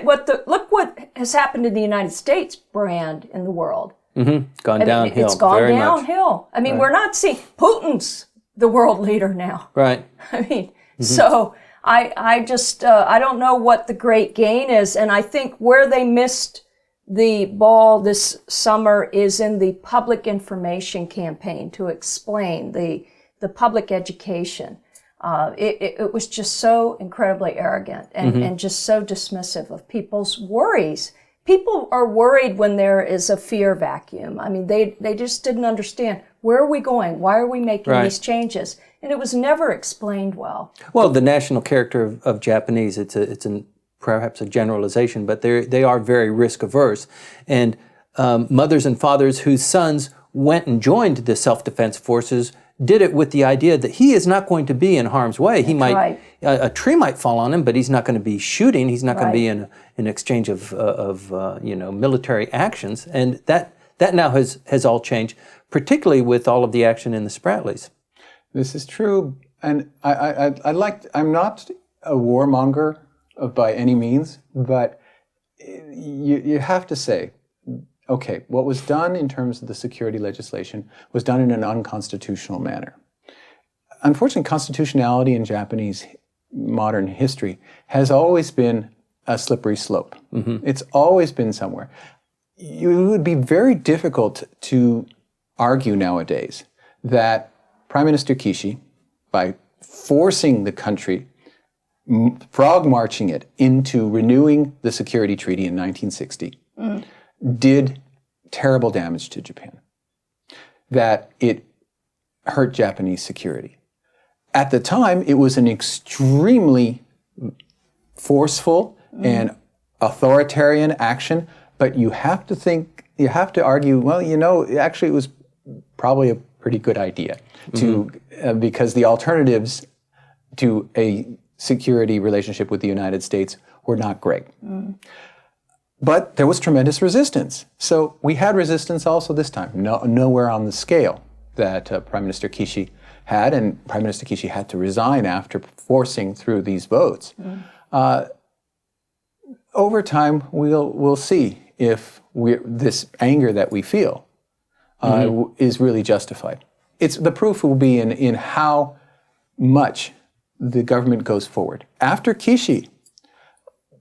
what has happened to the United States brand in the world. Gone downhill. It's gone downhill. I mean, we're not seeing Putin's the world leader now. Right. I mean, so I just I don't know what the great gain is, and I think where they missed the ball this summer is in the public information campaign to explain the public education. It was just so incredibly arrogant and just so dismissive of people's worries. People are worried when there is a fear vacuum. I mean, they just didn't understand, where are we going? Why are we making these changes? And it was never explained well. Well, the national character of Japanese, it's perhaps a generalization, but they are very risk averse. And mothers and fathers whose sons went and joined the self-defense forces did it with the idea that he is not going to be in harm's way. He might, a tree might fall on him, but he's not going to be shooting. He's not going to be in an exchange of military actions. And that now has all changed, particularly with all of the action in the Spratlys. This is true, and I'm not a warmonger by any means, but you have to say, okay, what was done in terms of the security legislation was done in an unconstitutional manner. Unfortunately, constitutionality in Japanese modern history has always been a slippery slope. It's always been somewhere. It would be very difficult to argue nowadays that Prime Minister Kishi, by forcing the country, frog marching it into renewing the security treaty in 1960, did terrible damage to Japan. That it hurt Japanese security. At the time, it was an extremely forceful and authoritarian action, but you have to argue, well, actually it was probably a pretty good idea because the alternatives to a security relationship with the United States were not great. But there was tremendous resistance. So we had resistance also this time, nowhere on the scale that Prime Minister Kishi had, and Prime Minister Kishi had to resign after forcing through these votes. Over time, we'll see if this anger that we feel is really justified. The proof will be in how much the government goes forward. After Kishi,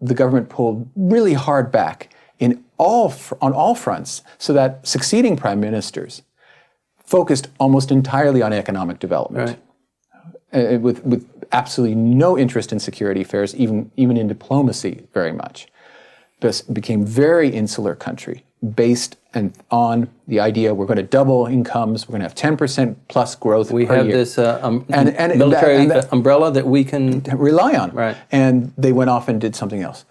the government pulled really hard back on all fronts, so that succeeding prime ministers focused almost entirely on economic development, with absolutely no interest in security affairs, even in diplomacy very much. This became very insular country, based on the idea we're going to double incomes, we're going to have 10% plus growth per year. We have this military umbrella that we can rely on. Right. And they went off and did something else.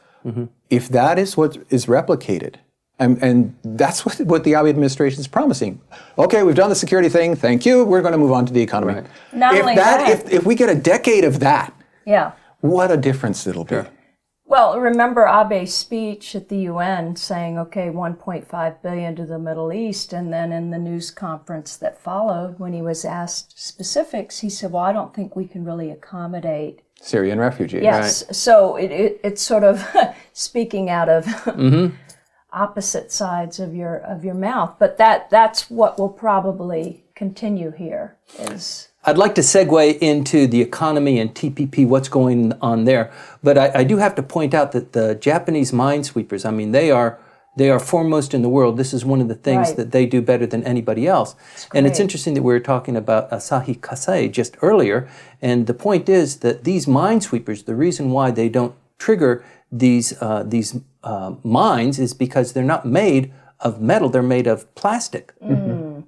If that is what is replicated, and that's what the Abe administration is promising. Okay, we've done the security thing, thank you, we're going to move on to the economy. Right. Not only that. If we get a decade of that, yeah, what a difference it'll be. Well, remember Abe's speech at the UN saying, okay, 1.5 billion to the Middle East, and then in the news conference that followed, when he was asked specifics, he said, well, I don't think we can really accommodate Syrian refugees. Yes, right. So it's sort of speaking out of opposite sides of your mouth, but that's what will probably continue here is... I'd like to segue into the economy and TPP, what's going on there. But I do have to point out that the Japanese minesweepers, I mean, they are foremost in the world. This is one of the things that they do better than anybody else. And it's interesting that we were talking about Asahi Kasei just earlier. And the point is that these minesweepers, the reason why they don't trigger these mines is because they're not made of metal, they're made of plastic.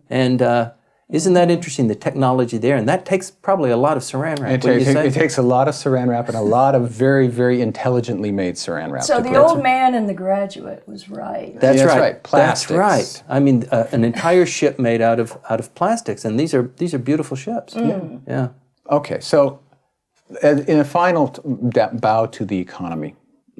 And isn't that interesting, the technology there? And that takes probably a lot of saran wrap. It takes a lot of saran wrap and a lot of very, very intelligently made saran wrap. So the old man in The Graduate was right. That's right. Plastics. That's right. I mean, an entire ship made out of plastics, and these are beautiful ships. Yeah. Okay, so in a final bow to the economy.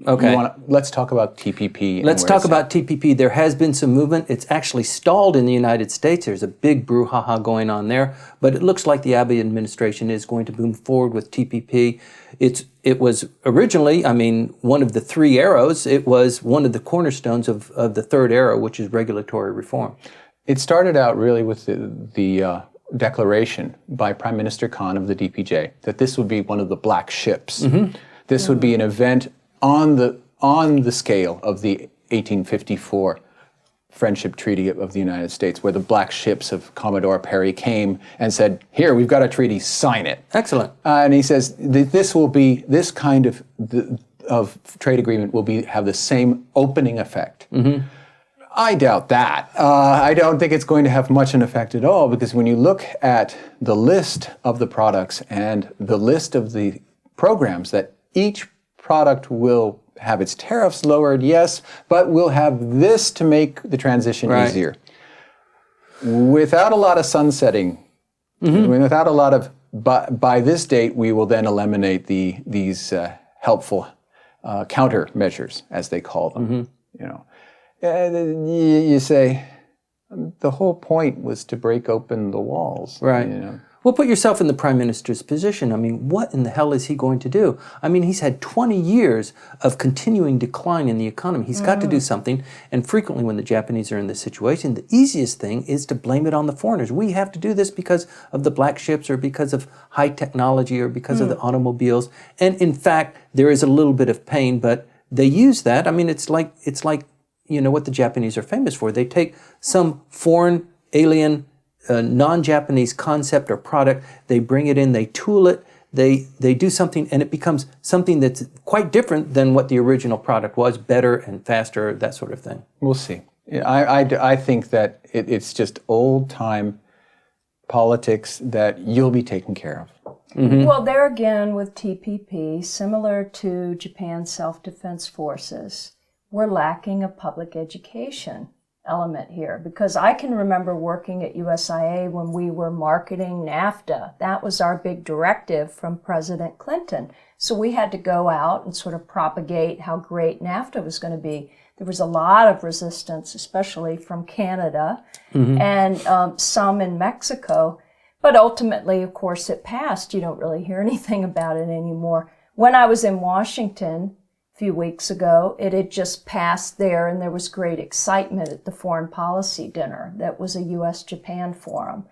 Okay. Let's talk about TPP. Let's talk about TPP. There has been some movement. It's actually stalled in the United States. There's a big brouhaha going on there. But it looks like the Abe administration is going to move forward with TPP. It was originally, I mean, one of the three arrows. It was one of the cornerstones of the third arrow, which is regulatory reform. It started out really with the declaration by Prime Minister Khan of the DPJ that this would be one of the black ships. This would be an event on the scale of the 1854 Friendship Treaty of the United States, where the black ships of Commodore Perry came and said, here, we've got a treaty, sign it. Excellent. And he says, this kind of trade agreement will have the same opening effect. I doubt that. I don't think it's going to have much an effect at all, because when you look at the list of the products and the list of the programs that each product will have its tariffs lowered, yes, but we'll have this to make the transition easier. Without a lot of sunsetting, without a lot of, by this date, we will then eliminate these helpful countermeasures, as they call them. You say, the whole point was to break open the walls. Right. Well, put yourself in the Prime Minister's position. I mean, what in the hell is he going to do? I mean, he's had 20 years of continuing decline in the economy. He's got to do something. And frequently when the Japanese are in this situation, the easiest thing is to blame it on the foreigners. We have to do this because of the black ships or because of high technology or because of the automobiles. And in fact, there is a little bit of pain, but they use that. I mean, it's like what the Japanese are famous for. They take some foreign, alien, non-Japanese concept or product, they bring it in, they tool it, they do something and it becomes something that's quite different than what the original product was, better and faster, that sort of thing. We'll see. I think that it's just old-time politics that you'll be taken care of. Mm-hmm. Well, there again with TPP, similar to Japan's self-defense forces, we're lacking a public education element here, because I can remember working at USIA when we were marketing NAFTA. That was our big directive from President Clinton. So we had to go out and sort of propagate how great NAFTA was going to be. There was a lot of resistance, especially from Canada and some in Mexico. But ultimately, of course, it passed. You don't really hear anything about it anymore. When I was in Washington a few weeks ago, it had just passed there, and there was great excitement at the foreign policy dinner. That was a U.S.-Japan forum.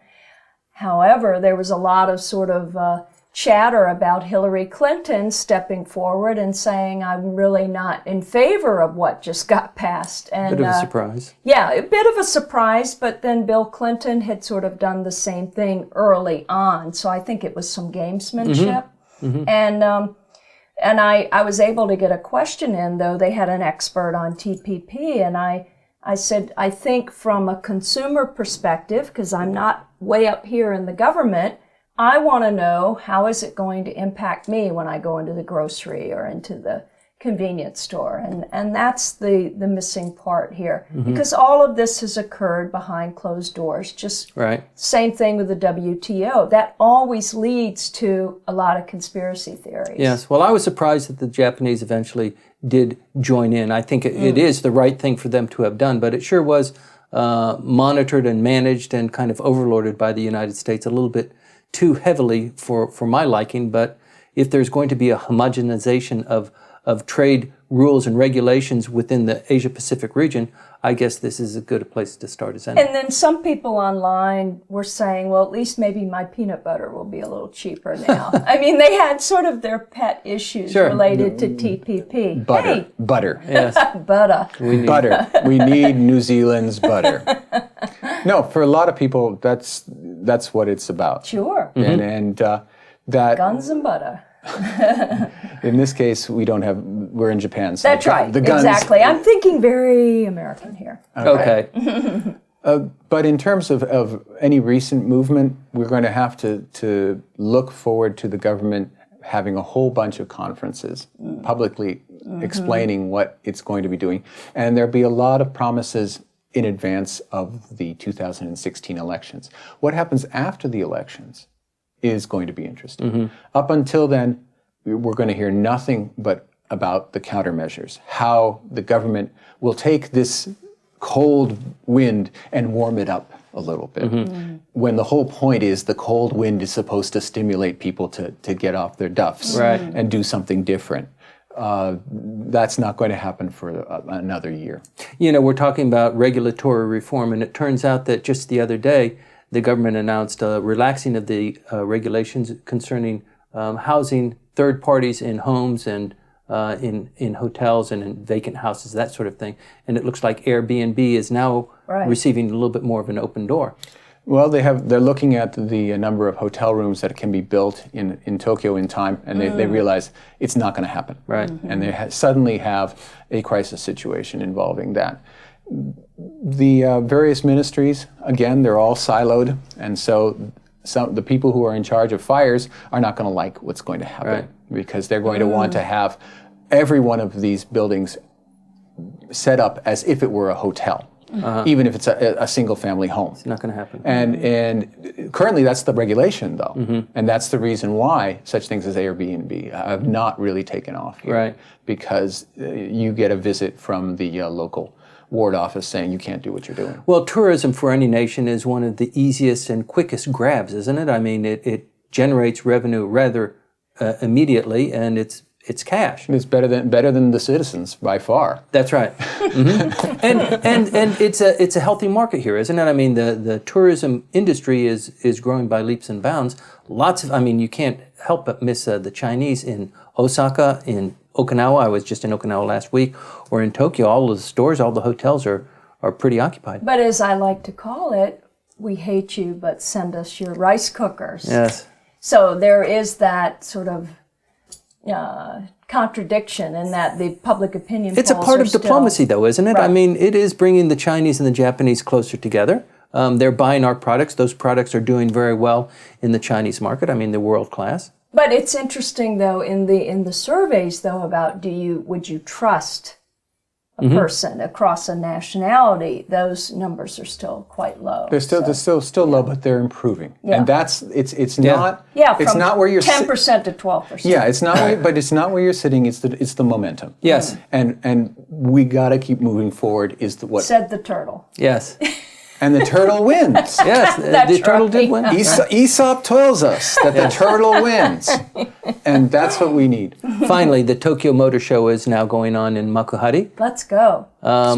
However, there was a lot of sort of chatter about Hillary Clinton stepping forward and saying, I'm really not in favor of what just got passed. And, Bit of a surprise. Yeah, a bit of a surprise, but then Bill Clinton had sort of done the same thing early on. So I think it was some gamesmanship. And I was able to get a question in, though. They had an expert on TPP, and I said, I think from a consumer perspective, because I'm not way up here in the government, I want to know how is it going to impact me when I go into the grocery or into the convenience store. And that's the missing part here. Because all of this has occurred behind closed doors. Just same thing with the WTO. That always leads to a lot of conspiracy theories. Yes. Well, I was surprised that the Japanese eventually did join in. I think it is the right thing for them to have done, but it sure was monitored and managed and kind of overlorded by the United States a little bit too heavily for my liking. But if there's going to be a homogenization of trade rules and regulations within the Asia-Pacific region, I guess this is as good a place to start as any. And then some people online were saying, well, at least maybe my peanut butter will be a little cheaper now. I mean, they had sort of their pet issues related to TPP. Butter. Yes. Butter. Butter. We need New Zealand's butter. No, for a lot of people, that's what it's about. Sure. And that guns and butter. In this case, we're in Japan. So that's right. The guns. Exactly. I'm thinking very American here. Okay. But in terms of any recent movement, we're going to have to look forward to the government having a whole bunch of conferences publicly explaining what it's going to be doing. And there'll be a lot of promises in advance of the 2016 elections. What happens after the elections is going to be interesting. Up until then, we're going to hear nothing but about the countermeasures, how the government will take this cold wind and warm it up a little bit. When the whole point is the cold wind is supposed to stimulate people to get off their duffs and do something different. That's not going to happen for another year. You know, we're talking about regulatory reform, and it turns out that just the other day, the government announced relaxing of the regulations concerning housing third parties in homes and in hotels and in vacant houses, that sort of thing. And it looks like Airbnb is now receiving a little bit more of an open door. Well, they're looking at the number of hotel rooms that can be built in Tokyo in time, and they realize it's not going to happen. Right. And they suddenly have a crisis situation involving that. The various ministries, again, they're all siloed, and so the people who are in charge of fires are not going to like what's going to happen because they're going to want to have every one of these buildings set up as if it were a hotel. Even if it's a single-family home. It's not going to happen. And currently that's the regulation, though. And that's the reason why such things as Airbnb have not really taken off here. Because you get a visit from the local ward office saying you can't do what you're doing. Well, tourism for any nation is one of the easiest and quickest grabs, isn't it? I mean, it generates revenue rather immediately, and it's cash. It's better than the citizens by far. That's right. And it's a healthy market here, isn't it? I mean, the tourism industry is growing by leaps and bounds. You can't help but miss the Chinese in Osaka, in Okinawa. I was just in Okinawa last week, or in Tokyo. All of the stores, all the hotels are pretty occupied. But as I like to call it, we hate you, but send us your rice cookers. Yes. So there is that sort of contradiction in that the public opinion It's a polls part are of diplomacy, though, isn't it? I Right. mean, it is bringing the Chinese and the Japanese closer together. They're buying our products. Those products are doing very well in the Chinese market. I mean, they're world class. But it's interesting, though, in the surveys, though, about would you trust a person across a nationality? Those numbers are still quite low. They're still low, but they're improving. Yeah. And it's not it's from not where you're 10% to 12%. Yeah, it's not but it's not where you're sitting, it's the momentum. Yes. And we got to keep moving forward what Said the turtle. Yes. and the turtle wins. Yes. The turtle did win. Aesop tells us that the turtle wins. And that's what we need. Finally, the Tokyo Motor Show is now going on in Makuhari. Let's go.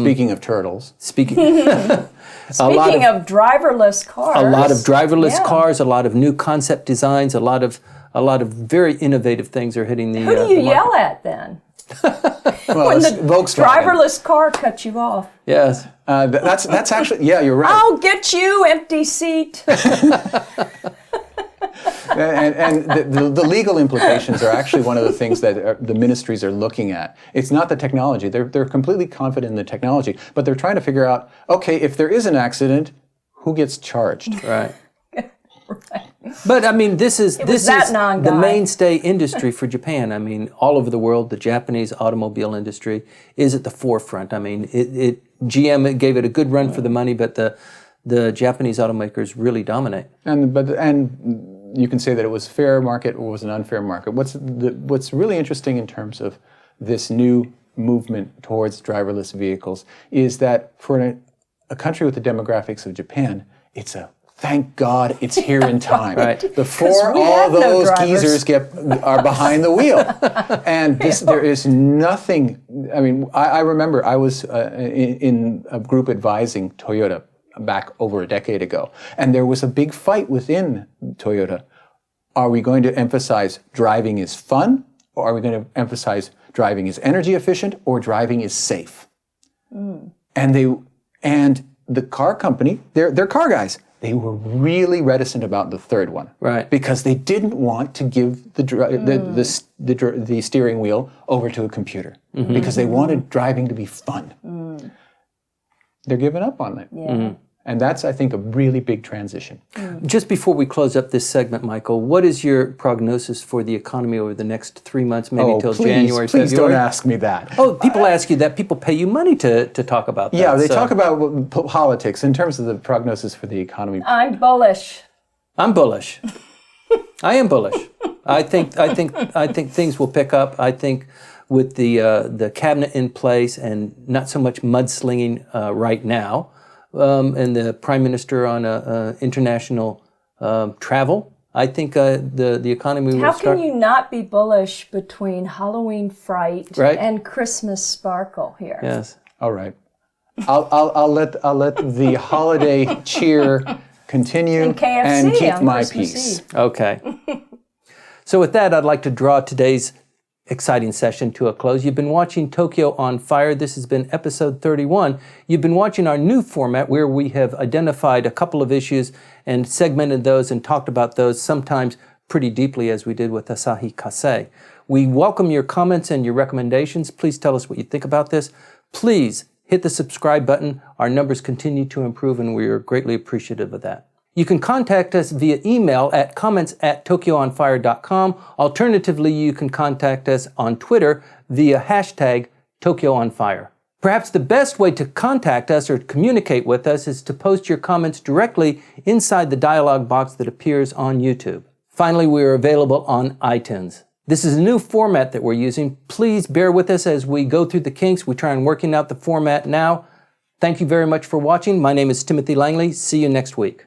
Speaking of turtles. Speaking Speaking of driverless cars. a lot of driverless Yeah. cars, a lot of new concept designs, a lot of very innovative things are hitting the Who do you the yell market. at then? Well, When the Volkswagen. driverless car cuts you off. Yes. That's actually, yeah, you're right. I'll get you, empty seat. And the legal implications are actually one of the things that the ministries are looking at. It's not the technology. They're completely confident in the technology, but they're trying to figure out, okay, if there is an accident, who gets charged? Right. But I mean, this is that the non-guy. mainstay industry for Japan. I mean, all over the world, the Japanese automobile industry is at the forefront. I mean, GM gave it a good run for the money, but the Japanese automakers really dominate. And you can say that it was fair market or was an unfair market. What's really interesting in terms of this new movement towards driverless vehicles is that for a country with the demographics of Japan, it's a thank God it's here in time. Right. Before we all have no those drivers. geezers are behind the wheel. And there is nothing, I mean, I remember I was in a group advising Toyota back over a decade ago. And there was a big fight within Toyota. Are we going to emphasize driving is fun? Or are we going to emphasize driving is energy efficient or driving is safe? And the car company, they're car guys. They were really reticent about the third one, Right. Because they didn't want to give the steering wheel over to a computer, because they wanted driving to be fun. They're giving up on it, and that's, I think, a really big transition. Just before we close up this segment, Michael, what is your prognosis for the economy over the next 3 months, maybe until January, please February? don't ask me that. Oh, people ask you that. People pay you money to talk about that. Yeah, they so. talk about politics in terms of the prognosis for the economy. I'm bullish. I'm bullish. I am bullish. I think things will pick up. I think with the cabinet in place and not so much mudslinging right now, and the prime minister on international travel, I think the economy will How start. can you not be bullish between Halloween fright Right. and Christmas sparkle here? Yes. All right, I'll let the holiday cheer continue And KFC and keep on my Christmas peace. Eve. Okay. So with that, I'd like to draw today's exciting session to a close. You've been watching Tokyo on Fire. This has been episode 31. You've been watching our new format where we have identified a couple of issues and segmented those and talked about those sometimes pretty deeply, as we did with Asahi Kasei. We welcome your comments and your recommendations. Please tell us what you think about this. Please hit the subscribe button. Our numbers continue to improve, and we are greatly appreciative of that. You can contact us via email at comments@tokyoonfire.com. Alternatively, you can contact us on Twitter via hashtag TokyoOnFire. Perhaps the best way to contact us or communicate with us is to post your comments directly inside the dialog box that appears on YouTube. Finally, we are available on iTunes. This is a new format that we're using. Please bear with us as we go through the kinks. We try and working out the format now. Thank you very much for watching. My name is Timothy Langley. See you next week.